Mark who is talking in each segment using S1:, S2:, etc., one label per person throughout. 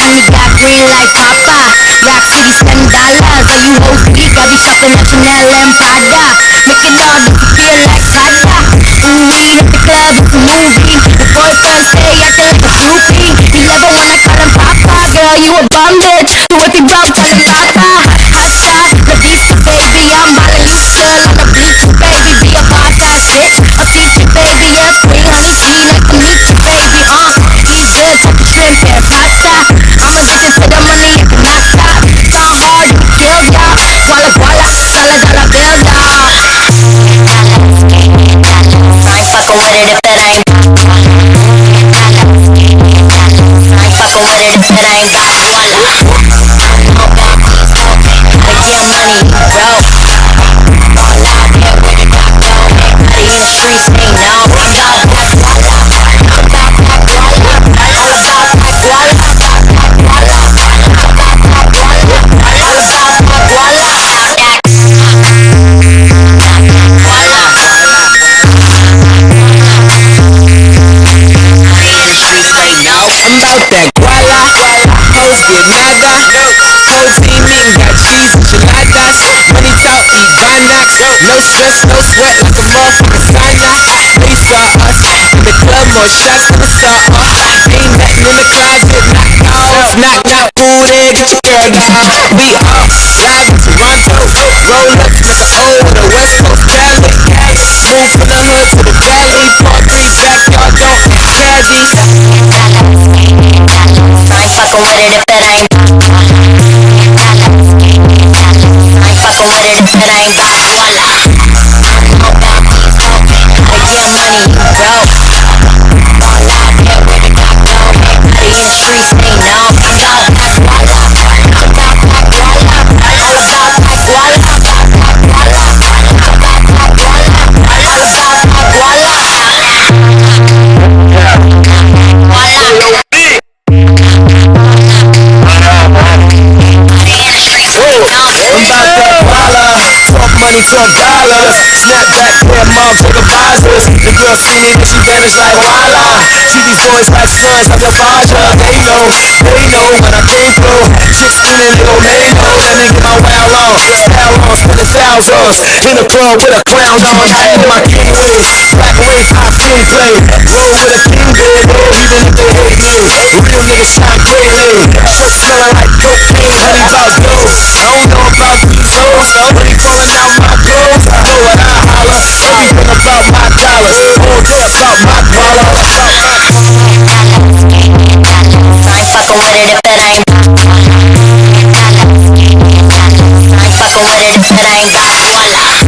S1: me got green like Papa. Rock City $10. All you hoes geek, I be shopping at Chanel and Prada. Making all disappear like Sada. Weed at the club, it's a movie. The boyfriend stay acting like a groupie. You never wanna call him Papa. Girl, you a bum bitch. So if you broke, tell him Papa. Hot shot, the beast, baby. I'm ballin' you still on the beach, baby. Be a boss ass bitch. I'll teach you, baby. Yeah, spring honey tea like to meet you, baby. Eat good, fucking shrimp and pasta. I'm addicted to the money, you cannot stop. Gone hard, you kill ya. Guala guala, dollar bill ya. I ain't fucking with it if it ain't. I ain't fucking with it if it ain't got guala. Gotta get money, bro. All out there with it, got go. Everybody in the streets, they know. I'm about that guala. I'm about that guala. All about that guala.
S2: About that guala, hoes get nada. Whole team eating got cheese enchiladas. Money talk, eat Xanax. No stress, no sweat like a motherfucking sign up. They saw us in the club, more shots than the saw off. Ain't nothing in the closet, knock off. Knock, knock, ooh, there, get your girl, get your jet. We off, live in Toronto. Roll up to the O with a West Coast Cali. Move from the hood to the valley. Part 3 backyard, don't caddy.
S1: I ain't fucking with it if it ain't. I ain't fucking with it if it ain't got guala. Gotta get money, bro. All out there with it, got go. Everybody in the streets, they know. I'm about that guala. I'm about that guala. All about that guala.
S2: Money talk dollars, snapback pair motherfucker visors. The girl see me and she vanish like Walla. Treat these boys like sons like a Baja. They know when I came through. Chicks screaming, they gon' lay low. Let me get my wow on, style on, spending thousands. In the club with a crown on, hat in my king wig. Black wig, hot skin play. Roll with a king bed, even if they hate me. Real niggas shine greatly. Shirt smelling like cocaine, honey about dope. I don't know about these hoes, but he calling out my clothes. I know what I holler. Everything about my dollars. All day about my guala.
S1: I ain't fucking with it if it ain't. I ain't fucking with it if it ain't got guala.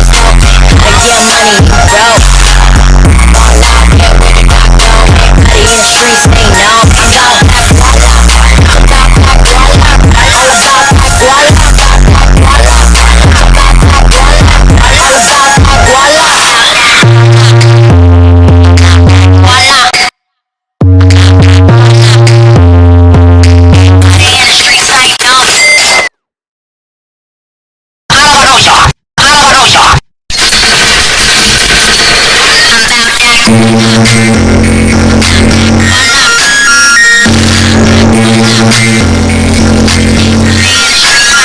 S1: Gotta get money, bro. All out there with it, got go. Everybody in the streets, they know. I'm about that guala. I'm about that guala. All about that guala.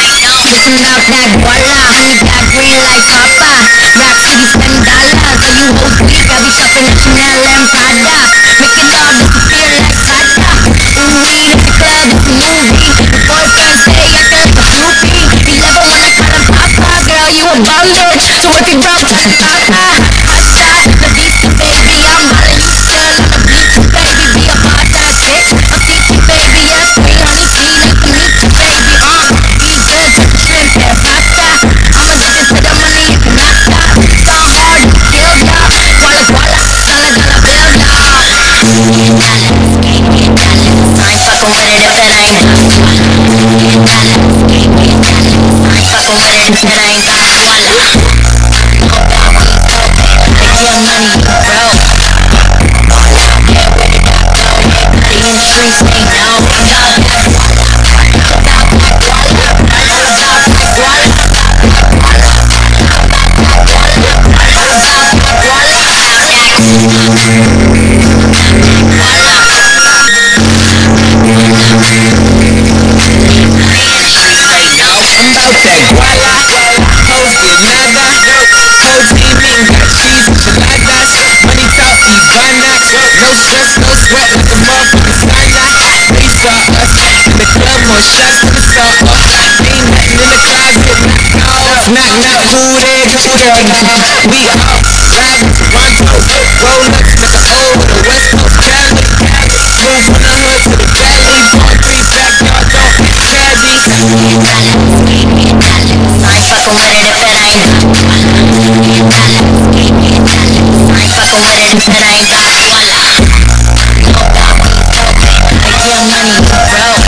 S1: About that guala, honey got green like Papa. Rock City $10. All you hoes geek, I be shopping at Chanel and Prada. Making all disappear like Sada. Weed at the club, it's a movie. The boyfriend stay acting like a groupie. You never wanna call him Papa. Girl, you a bum bitch. So if you broke, tell him Papa. Hot shot, the beast, baby. I'm ballin' you still on the beach, baby. Be a boss ass bitch. I'll teach you, baby. Yeah, spring honey tea like to meet you, baby. Eat good, shrimp and pasta. I'm addicted to the money, you cannot stop. Gone hard, you kill ya. Guala guala, dollar bill ya. I ain't fucking with it if it ain't. I ain't fucking with it if it ain't got guala. Gotta get money, bro. All out there with it, got go. Everybody in the streets, they know. I'm about that guala.
S2: was just in the store. Ain't nothing in the closet. Knock out, who there? We out, riding Toronto, Rolex, Mr. O with a West Coast Cali. Move from the hood to the valley, Palm Trees, backyard, don't be caddy.
S1: I ain't fucking with it if it ain't. I ain't fucking with it if it ain't got koala. Get money, you broke.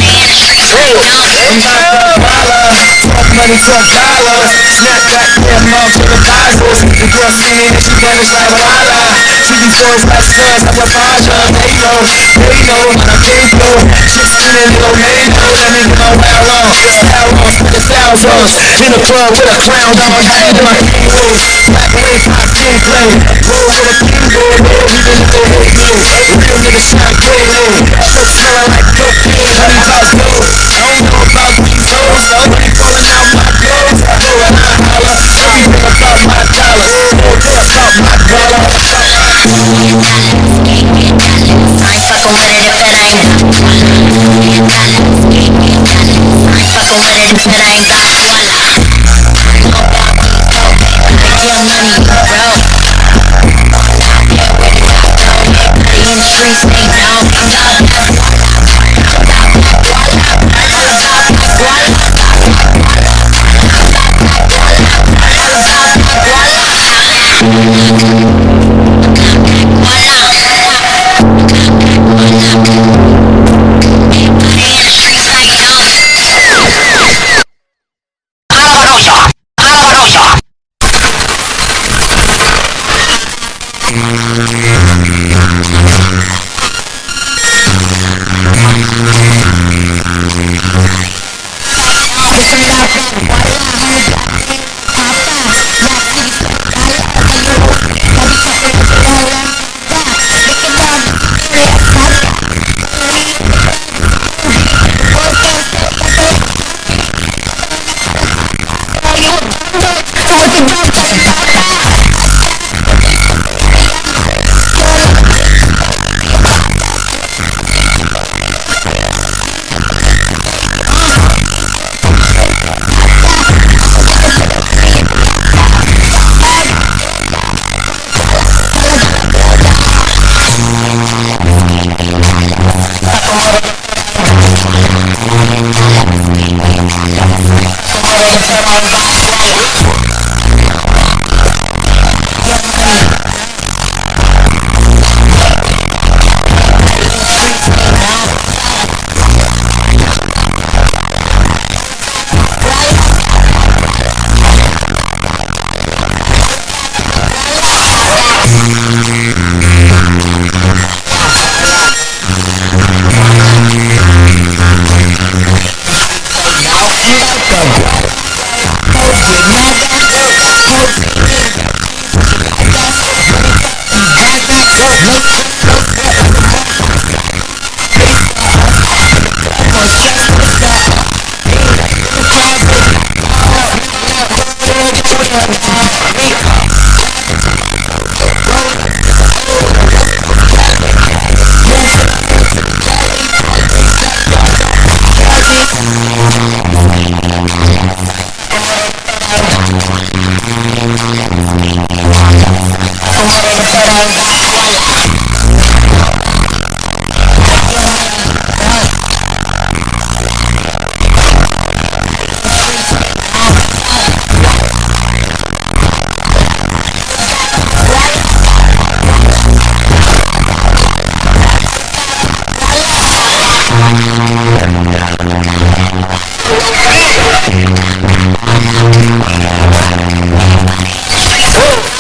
S1: In the streets, they know.
S2: Money talk dollars, snap back, yeah, motherfucker positives. The girl see me and she vanish like koala. She be boys like sons, I'm a father. They know what I came through. Chicks in a little mango, let me get my wow on. How on, spit the sounds on. In the club with a crown on, head in my king room. Black waves, hot skin play. Roll with a king roll, even if they hate me. Real niggas shine clean. Still smelling like cocaine, honey drops gold. I don't know about these hoes, nobody falling out my clothes. I go and I holler, everything about my dollars. All this about my dollar.
S1: I ain't fucking with it if it ain't. I ain't fucking with it if it ain't got koala. Get money, you broke. In the streets, they know.
S2: Whoa.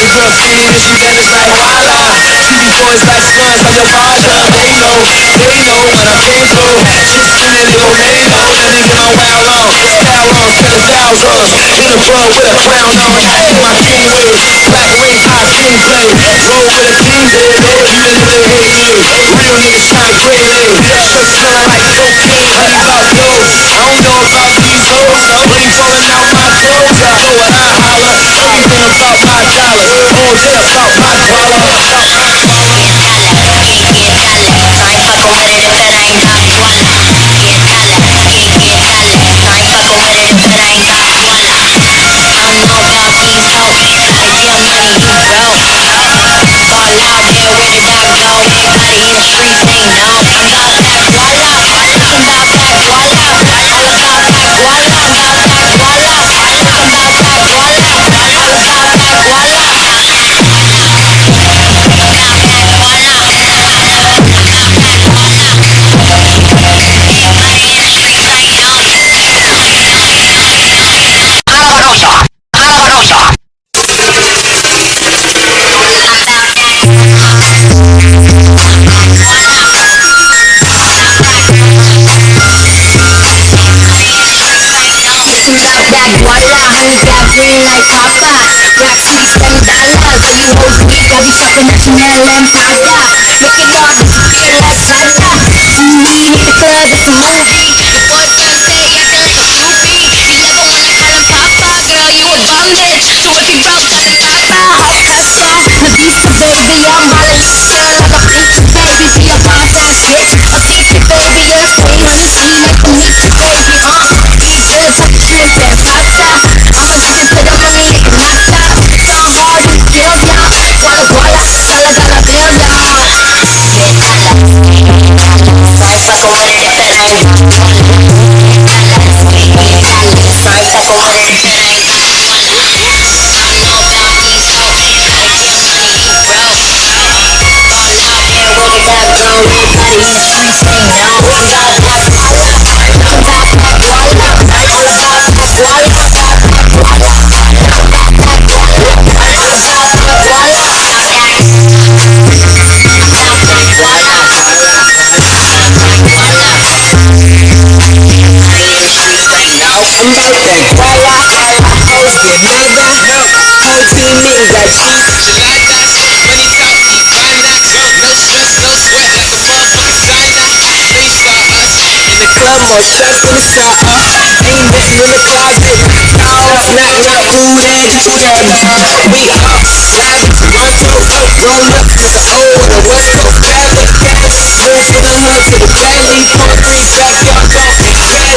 S2: The girl see me and she vanish like voila. See these boys like sons like a Raja. They know what I came through. Shit spinning, they gon' lay low. Then they get on wild on, style on, killing styles on. In the club with a crown on. My king wave, black rings, high king play. Roll with a king baby. You a nigga hate me. Real niggas shine great lane. Shit smelling like cocaine, honey about dope. I don't know about these hoes, honey falling out my clothes. I know what I holler. Everything about my dollar. All day about my dollar.
S1: Green like Papa, rap sweets $10. All you hoes weak, I be shopping at Chanel and Prada. Making all disappear like Santa. We hit the club, it's a movie. The boys got steady, acting like Snoopy. You never wanna call him Papa, girl, you a bum bitch. So if you broke, call him Papa. Hot pasta, Hadisa, baby, I'm ballin' sure like a pizza, baby. Be a boss ass bitch. I'll keep your baby, you're crazy. You like to meet your baby, These boys like shrimp and pasta. I'ma get into the money like a master. It's all hard and feel ya. Guala guala, gala gala bill ya.
S2: More sex in the shop, ain't nothing in the closet. Knock, knock, who that, who that? We up, live, run through, roll up, nigga, oh, the West Coast Cali. Move from the hood to the valley, pump 3 backyard coffee, Cali.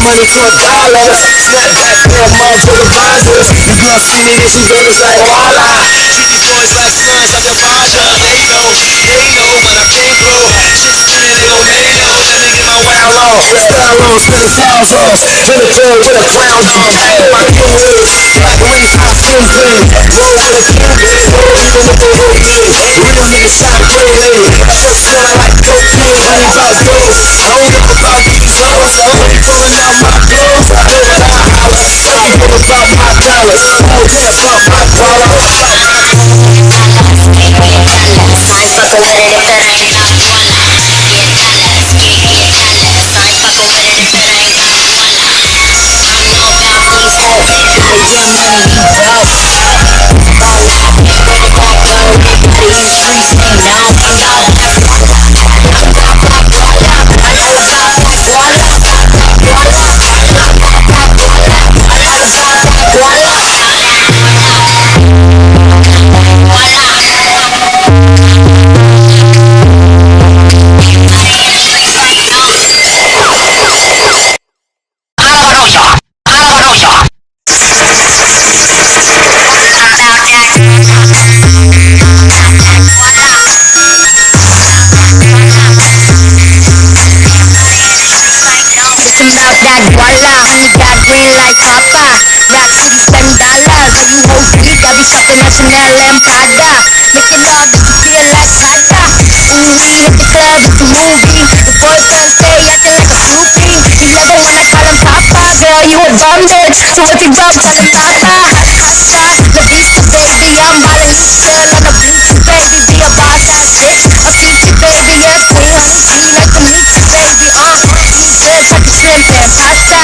S2: Money for $1, snap back for a motherfucker visors. The girl see me and she vanish like voila. Treat these boys like sons like a Raja. They know when I came through. Shit spinning, they gon' lay low. Let me get my wild on, style on, spin styles on. In the club with a crown on. My king wave, black rings, high king play. Roll with a king play, roll even if they hate me. Real niggas shine great lane. Shit smelling like cocaine, honey about dope. I don't know about these hoes, honey pulling out my clothes. I know what I holler. Everything about my dollars. All day about my dollar.
S1: Honey got green like Papa. Rock City spend dollars. And you whole freak, I be shopping at Chanel and Prada. Making love that you feel like Prada. Ooh, we hit the club, it's a movie. The boyfriend stay acting like a groupie. You never wanna call him Papa. Girl, you a bum bitch, so if you bum, call him Papa. Hasta la vista, baby, I'm ballin' you still on the beach, baby. Be a boss ass bitch, I'll teach you, baby. Yes, queen, honey, be like the meat, baby. Eat good like the shrimp and pasta.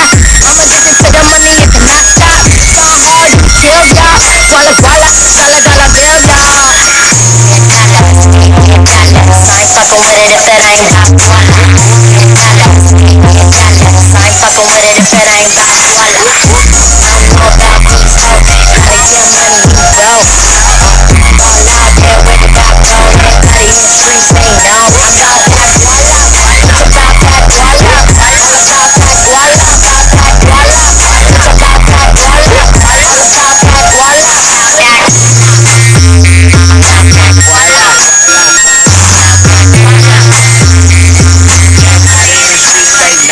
S1: I'm addicted to the money, it cannot stop. Gone hard, you feel y'all. Walla walla, dollar bill, y'all. I ain't fucking with it if it ain't got koala. I ain't fucking with it if it ain't got koala. I don't know about these hoes, gotta get money, you go. All out there with the back door, everybody in the streets ain't know. I'm about that koala, it's about that koala. All about that koala, about that koala. It's about that koala, all about that koala.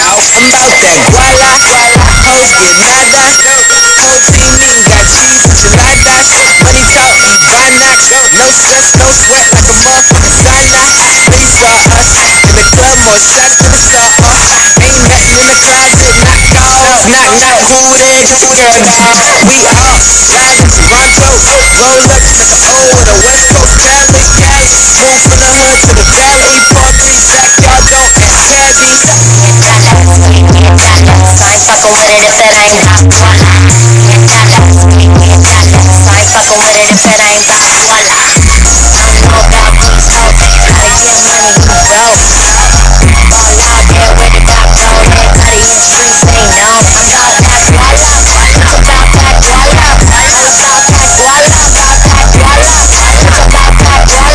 S1: I'm about that koala, hoes get nada. Whole team got cheese enchiladas. Money talk, Ivana. No stress, no sweat like a motherfucking sauna. Ready for us in the club, more shots to the top. Ain't nothing in the closet, knock off. Knock, knock, who there? We are riding Toronto. Roll up to the O with a West Coast Cali. Move from the hood to the valley. Palm Beach, backyard, don't act savvy. I ain't fucking with it if it ain't got koala. I ain't fucking with it if it ain't got koala. I don't know about these hoes, gotta get money, you go. All out there with the back door, everybody in the streets ain't know. I'm about that koala, it's about that koala. All about that koala, about that koala. It's about that koala, all about that koala.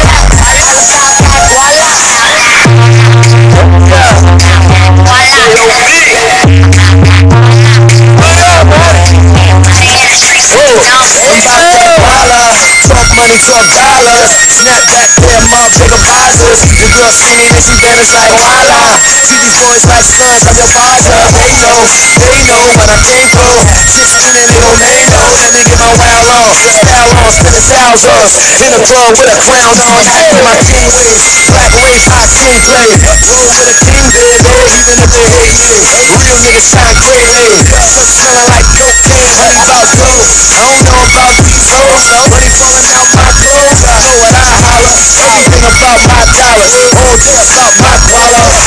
S2: Talk money, talk dollars. Snap back, clear mom, big deposits. The girl see me and she vanish like koala. See these boys like sons, I'm your father. They know when I came through. 16 and they gon' name know. Let me get my wow on, style on, spinning styles on. In the club with a crown on. With my king ways, black waves, hot skin play. Roll with a king bed, even if they hate me. Real niggas shine clearly. Just smelling like cocaine, honey about dope. I don't know about these hoes, money falling out my clothes. So what I holler, everything about my dollar. Whole thing about my koala.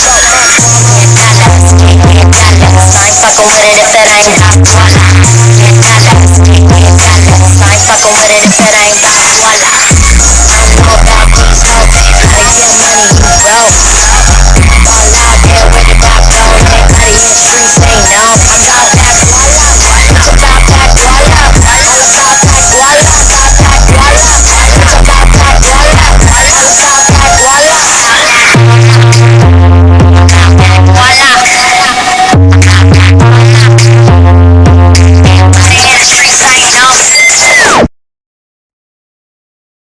S1: I ain't fucking with it if it ain't got koala.